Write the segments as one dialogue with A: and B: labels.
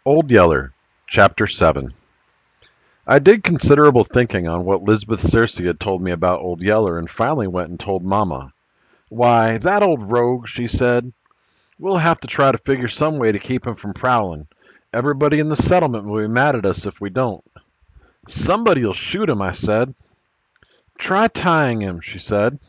A: Old Yeller, Chapter 7. I did considerable thinking on what Lisbeth Searcy had told me about Old Yeller and finally went and told Mama. "Why, that old rogue," she said. "We'll have to try to figure some way to keep him from prowling. Everybody in the settlement will be mad at us if we don't." "Somebody'll shoot him," I said. "Try tying him," she said.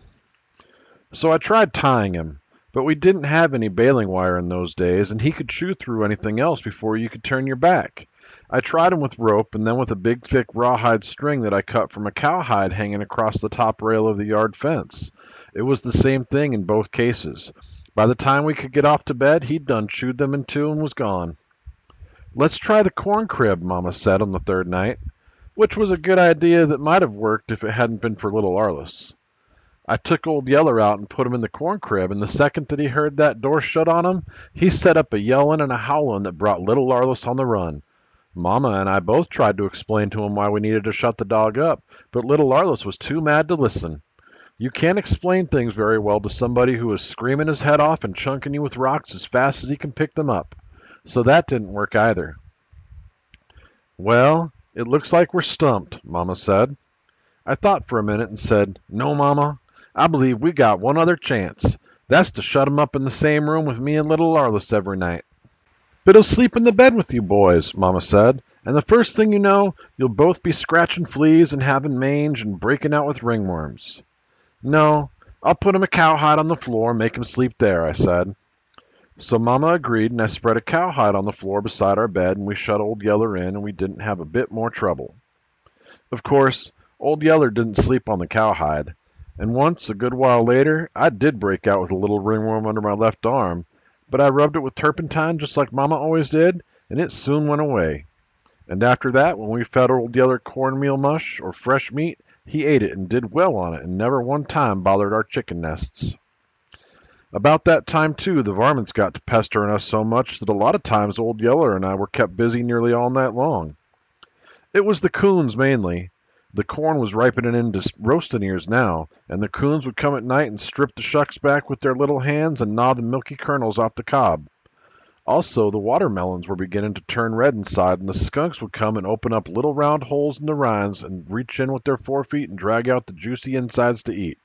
A: So I tried tying him, but we didn't have any baling wire in those days, and he could chew through anything else before you could turn your back. I tried him with rope and then with a big thick rawhide string that I cut from a cowhide hanging across the top rail of the yard fence. It was the same thing in both cases. By the time we could get off to bed, he'd done chewed them in two and was gone. "Let's try the corn crib," Mama said on the third night, which was a good idea that might have worked if it hadn't been for little Arliss. I took Old Yeller out and put him in the corn crib, and the second that he heard that door shut on him, he set up a yelling and a howling that brought little Arliss on the run. Mama and I both tried to explain to him why we needed to shut the dog up, but little Arliss was too mad to listen. You can't explain things very well to somebody who is screaming his head off and chunking you with rocks as fast as he can pick them up. So that didn't work either. "Well, it looks like we're stumped," Mama said. I thought for a minute and said, "No, Mama. I believe we got one other chance. That's to shut him up in the same room with me and little Arliss every night." "But he'll sleep in the bed with you boys," Mama said, "and the first thing you know, you'll both be scratching fleas and having mange and breaking out with ringworms." "No, I'll put him a cowhide on the floor and make him sleep there," I said. So Mama agreed, and I spread a cowhide on the floor beside our bed, and we shut Old Yeller in, and we didn't have a bit more trouble. Of course, Old Yeller didn't sleep on the cowhide. And once, a good while later, I did break out with a little ringworm under my left arm, but I rubbed it with turpentine just like Mama always did, and it soon went away. And after that, when we fed Old Yeller cornmeal mush or fresh meat, he ate it and did well on it and never one time bothered our chicken nests. About that time, too, the varmints got to pestering us so much that a lot of times Old Yeller and I were kept busy nearly all night long. It was the coons mainly. The corn was ripening into roasting ears now, and the coons would come at night and strip the shucks back with their little hands and gnaw the milky kernels off the cob. Also, the watermelons were beginning to turn red inside, and the skunks would come and open up little round holes in the rinds and reach in with their forefeet and drag out the juicy insides to eat.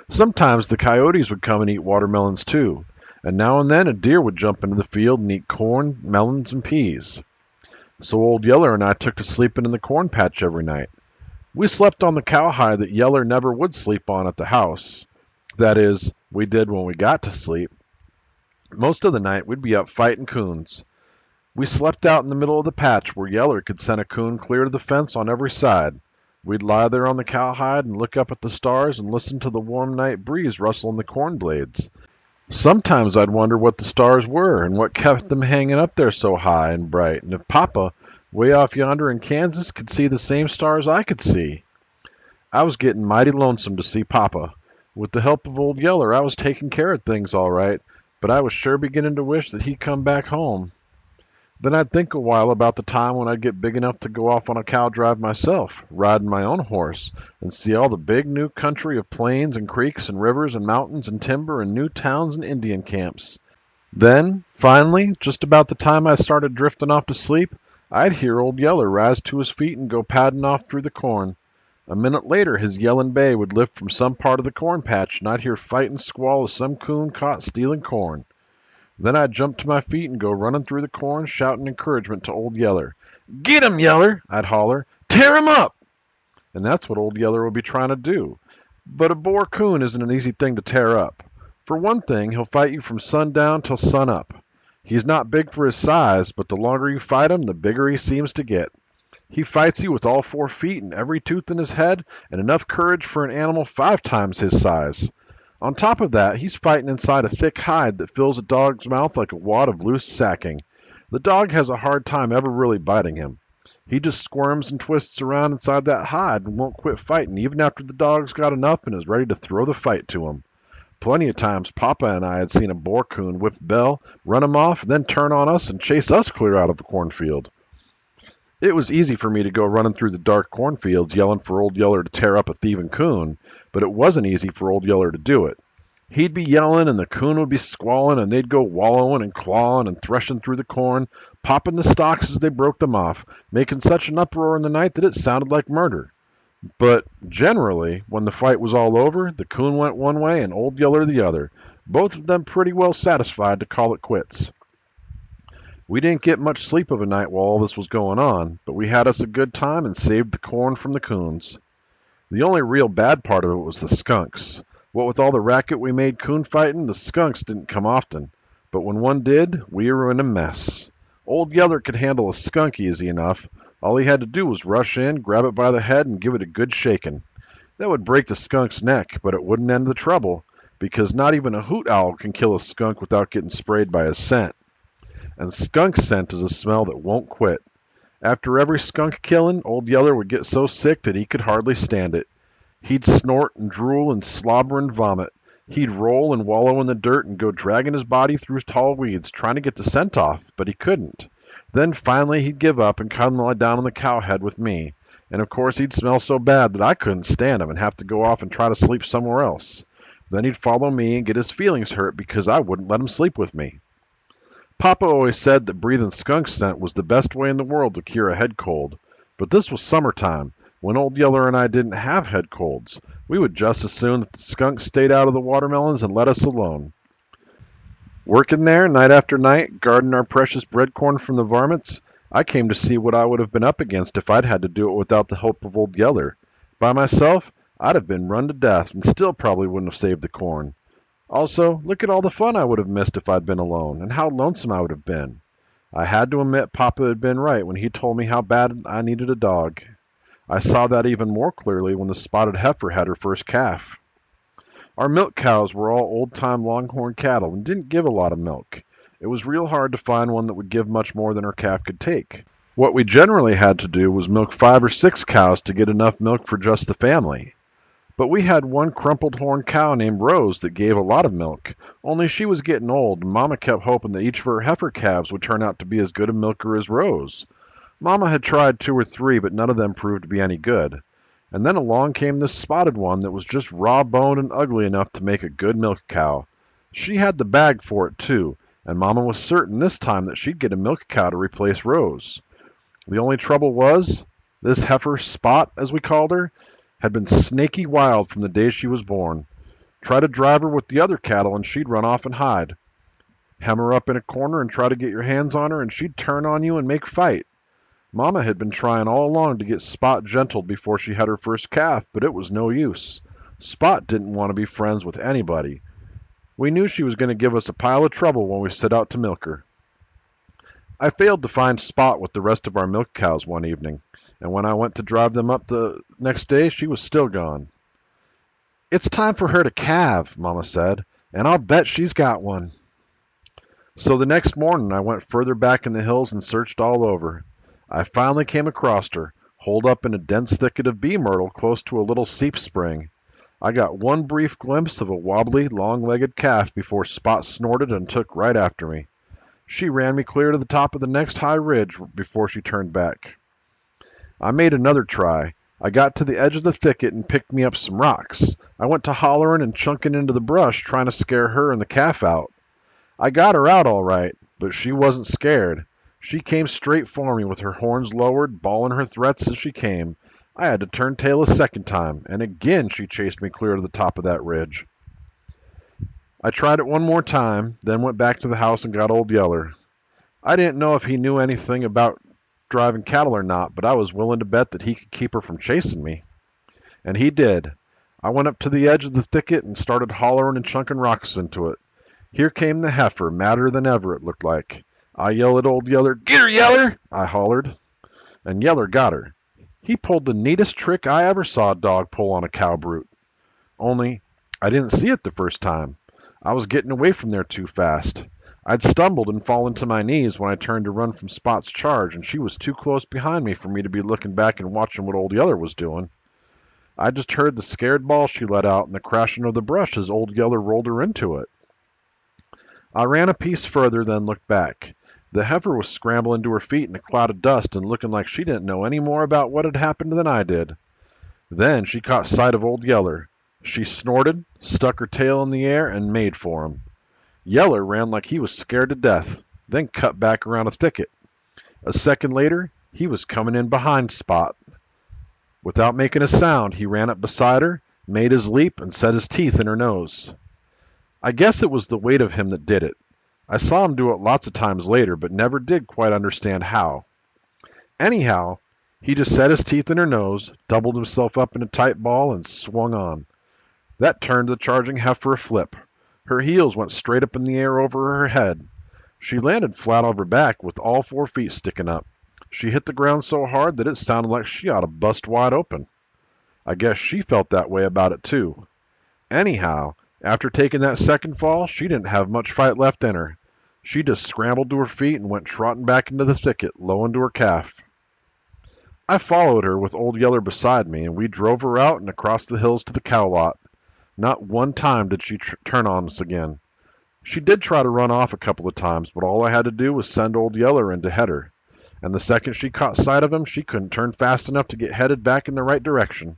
A: Sometimes the coyotes would come and eat watermelons too, and now and then a deer would jump into the field and eat corn, melons, and peas. So Old Yeller and I took to sleeping in the corn patch every night. We slept on the cowhide that Yeller never would sleep on at the house. That is, we did when we got to sleep. Most of the night we'd be up fighting coons. We slept out in the middle of the patch where Yeller could send a coon clear to the fence on every side. We'd lie there on the cowhide and look up at the stars and listen to the warm night breeze rustle in the corn blades. Sometimes I'd wonder what the stars were and what kept them hanging up there so high and bright, and if Papa, way off yonder in Kansas, could see the same stars I could see. I was getting mighty lonesome to see Papa. With the help of Old Yeller, I was taking care of things all right, but I was sure beginning to wish that he'd come back home. Then I'd think a while about the time when I'd get big enough to go off on a cow drive myself, riding my own horse, and see all the big new country of plains and creeks and rivers and mountains and timber and new towns and Indian camps. Then, finally, just about the time I started drifting off to sleep, I'd hear Old Yeller rise to his feet and go padding off through the corn. A minute later his yelling bay would lift from some part of the corn patch, and I'd hear fight and squall of some coon caught stealing corn. Then I'd jump to my feet and go running through the corn, shouting encouragement to Old Yeller. "Get him, Yeller!" I'd holler. "Tear him up!" And that's what Old Yeller would be trying to do. But a boar coon isn't an easy thing to tear up. For one thing, he'll fight you from sundown till sunup. He's not big for his size, but the longer you fight him, the bigger he seems to get. He fights you with all 4 feet and every tooth in his head, and enough courage for an animal 5 times his size. On top of that, he's fighting inside a thick hide that fills a dog's mouth like a wad of loose sacking. The dog has a hard time ever really biting him. He just squirms and twists around inside that hide and won't quit fighting even after the dog's got enough and is ready to throw the fight to him. Plenty of times Papa and I had seen a boar coon whip Bell, run him off, and then turn on us and chase us clear out of the cornfield. It was easy for me to go running through the dark cornfields yelling for Old Yeller to tear up a thieving coon, but it wasn't easy for Old Yeller to do it. He'd be yelling and the coon would be squalling and they'd go wallowing and clawing and threshing through the corn, popping the stalks as they broke them off, making such an uproar in the night that it sounded like murder. But generally, when the fight was all over, the coon went one way and Old Yeller the other, both of them pretty well satisfied to call it quits. We didn't get much sleep of a night while all this was going on, but we had us a good time and saved the corn from the coons. The only real bad part of it was the skunks. What with all the racket we made coon fighting, the skunks didn't come often. But when one did, we were in a mess. Old Yeller could handle a skunk easy enough. All he had to do was rush in, grab it by the head, and give it a good shaking. That would break the skunk's neck, but it wouldn't end the trouble, because not even a hoot owl can kill a skunk without getting sprayed by his scent. And skunk scent is a smell that won't quit. After every skunk killing, Old Yeller would get so sick that he could hardly stand it. He'd snort and drool and slobber and vomit. He'd roll and wallow in the dirt and go dragging his body through tall weeds, trying to get the scent off, but he couldn't. Then finally he'd give up and come lie down on the cow head with me. And of course he'd smell so bad that I couldn't stand him and have to go off and try to sleep somewhere else. Then he'd follow me and get his feelings hurt because I wouldn't let him sleep with me. Papa always said that breathing skunk scent was the best way in the world to cure a head cold. But this was summertime, when Old Yeller and I didn't have head colds. We would just as soon that the skunk stayed out of the watermelons and let us alone. Working there night after night, guarding our precious bread corn from the varmints, I came to see what I would have been up against if I'd had to do it without the help of Old Yeller. By myself, I'd have been run to death and still probably wouldn't have saved the corn. Also, look at all the fun I would have missed if I'd been alone, and how lonesome I would have been. I had to admit Papa had been right when he told me how bad I needed a dog. I saw that even more clearly when the spotted heifer had her first calf. Our milk cows were all old-time longhorn cattle and didn't give a lot of milk. It was real hard to find one that would give much more than her calf could take. What we generally had to do was milk 5 or 6 cows to get enough milk for just the family. But we had one crumpled horn cow named Rose that gave a lot of milk, only she was getting old, and Mama kept hoping that each of her heifer calves would turn out to be as good a milker as Rose. Mama had tried 2 or 3, but none of them proved to be any good. And then along came this spotted one that was just raw-boned and ugly enough to make a good milk cow. She had the bag for it, too, and Mama was certain this time that she'd get a milk cow to replace Rose. The only trouble was, this heifer Spot, as we called her, had been snaky wild from the day she was born. Try to drive her with the other cattle and she'd run off and hide. Hem her up in a corner and try to get your hands on her and she'd turn on you and make fight. Mama had been trying all along to get Spot gentled before she had her first calf, but it was no use. Spot didn't want to be friends with anybody. We knew she was going to give us a pile of trouble when we set out to milk her. I failed to find Spot with the rest of our milk cows one evening, and when I went to drive them up the next day, she was still gone. "It's time for her to calve," Mama said, "and I'll bet she's got one." So the next morning I went further back in the hills and searched all over. I finally came across her, holed up in a dense thicket of bee myrtle close to a little seep spring. I got one brief glimpse of a wobbly, long-legged calf before Spot snorted and took right after me. She ran me clear to the top of the next high ridge before she turned back. I made another try. I got to the edge of the thicket and picked me up some rocks. I went to hollering and chunking into the brush, trying to scare her and the calf out. I got her out all right, but she wasn't scared. She came straight for me with her horns lowered, bawling her threats as she came. I had to turn tail a second time, and again she chased me clear to the top of that ridge. I tried it one more time, then went back to the house and got Old Yeller. I didn't know if he knew anything about driving cattle or not, but I was willing to bet that he could keep her from chasing me. And he did. I went up to the edge of the thicket and started hollering and chunking rocks into it. Here came the heifer, madder than ever, it looked like. I yelled at Old Yeller. "Get her, Yeller!" I hollered. And Yeller got her. He pulled the neatest trick I ever saw a dog pull on a cow brute. Only, I didn't see it the first time. I was getting away from there too fast. I'd stumbled and fallen to my knees when I turned to run from Spot's charge, and she was too close behind me for me to be looking back and watching what Old Yeller was doing. I just heard the scared bawl she let out and the crashing of the brush as Old Yeller rolled her into it. I ran a piece further, then looked back. The heifer was scrambling to her feet in a cloud of dust and looking like she didn't know any more about what had happened than I did. Then she caught sight of Old Yeller. She snorted, stuck her tail in the air, and made for him. Yeller ran like he was scared to death, then cut back around a thicket. A second later, he was coming in behind Spot. Without making a sound, he ran up beside her, made his leap, and set his teeth in her nose. I guess it was the weight of him that did it. I saw him do it lots of times later, but never did quite understand how. Anyhow, he just set his teeth in her nose, doubled himself up in a tight ball, and swung on. That turned the charging heifer a flip. Her heels went straight up in the air over her head. She landed flat on her back with all 4 feet sticking up. She hit the ground so hard that it sounded like she ought to bust wide open. I guess she felt that way about it too. Anyhow, after taking that second fall, she didn't have much fight left in her. She just scrambled to her feet and went trotting back into the thicket, low into her calf. I followed her with Old Yeller beside me, and we drove her out and across the hills to the cow lot. Not one time did she turn on us again. She did try to run off a couple of times, but all I had to do was send Old Yeller in to head her. And the second she caught sight of him, she couldn't turn fast enough to get headed back in the right direction.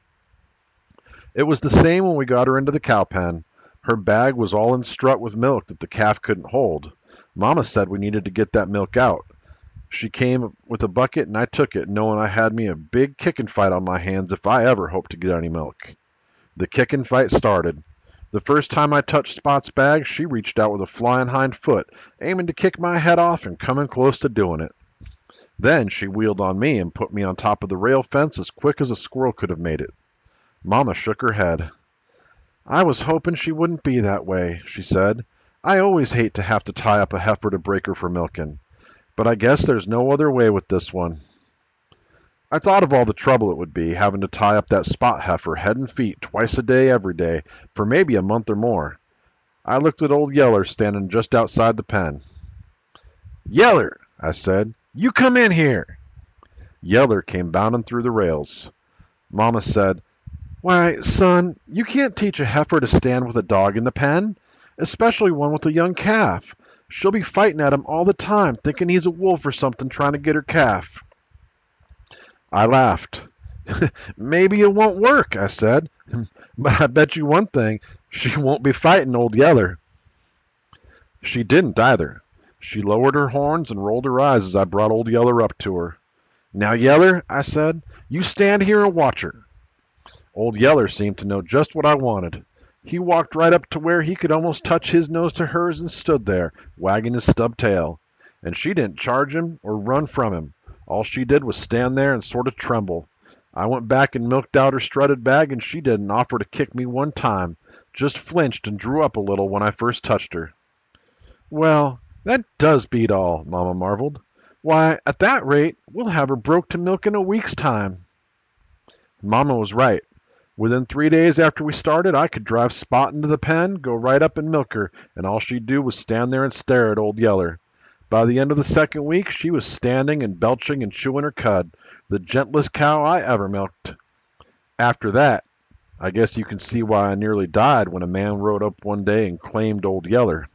A: It was the same when we got her into the cow pen. Her bag was all in strut with milk that the calf couldn't hold. Mama said we needed to get that milk out. She came with a bucket, and I took it, knowing I had me a big kicking fight on my hands if I ever hoped to get any milk. The kicking fight started. The first time I touched Spot's bag, she reached out with a flying hind foot, aiming to kick my head off and coming close to doing it. Then she wheeled on me and put me on top of the rail fence as quick as a squirrel could have made it. Mama shook her head. "I was hoping she wouldn't be that way," she said. "I always hate to have to tie up a heifer to break her for milking. But I guess there's no other way with this one." I thought of all the trouble it would be, having to tie up that Spot heifer head and feet twice a day every day, for maybe a month or more. I looked at Old Yeller standing just outside the pen. "Yeller," I said, "you come in here." Yeller came bounding through the rails. Mama said, "Why, son, you can't teach a heifer to stand with a dog in the pen, especially one with a young calf. She'll be fighting at him all the time, thinking he's a wolf or something trying to get her calf." I laughed. "Maybe it won't work," I said, "but I bet you one thing, she won't be fighting Old Yeller." She didn't either. She lowered her horns and rolled her eyes as I brought Old Yeller up to her. "Now, Yeller," I said, "you stand here and watch her." Old Yeller seemed to know just what I wanted. He walked right up to where he could almost touch his nose to hers and stood there, wagging his stub tail. And she didn't charge him or run from him. All she did was stand there and sort of tremble. I went back and milked out her strutted bag, and she didn't offer to kick me one time, just flinched and drew up a little when I first touched her. "Well, that does beat all," Mama marveled. "Why, at that rate, we'll have her broke to milk in a week's time." Mama was right. Within 3 days after we started, I could drive Spot into the pen, go right up and milk her, and all she'd do was stand there and stare at Old Yeller. By the end of the second week, she was standing and belching and chewing her cud, the gentlest cow I ever milked. After that, I guess you can see why I nearly died when a man rode up one day and claimed Old Yeller.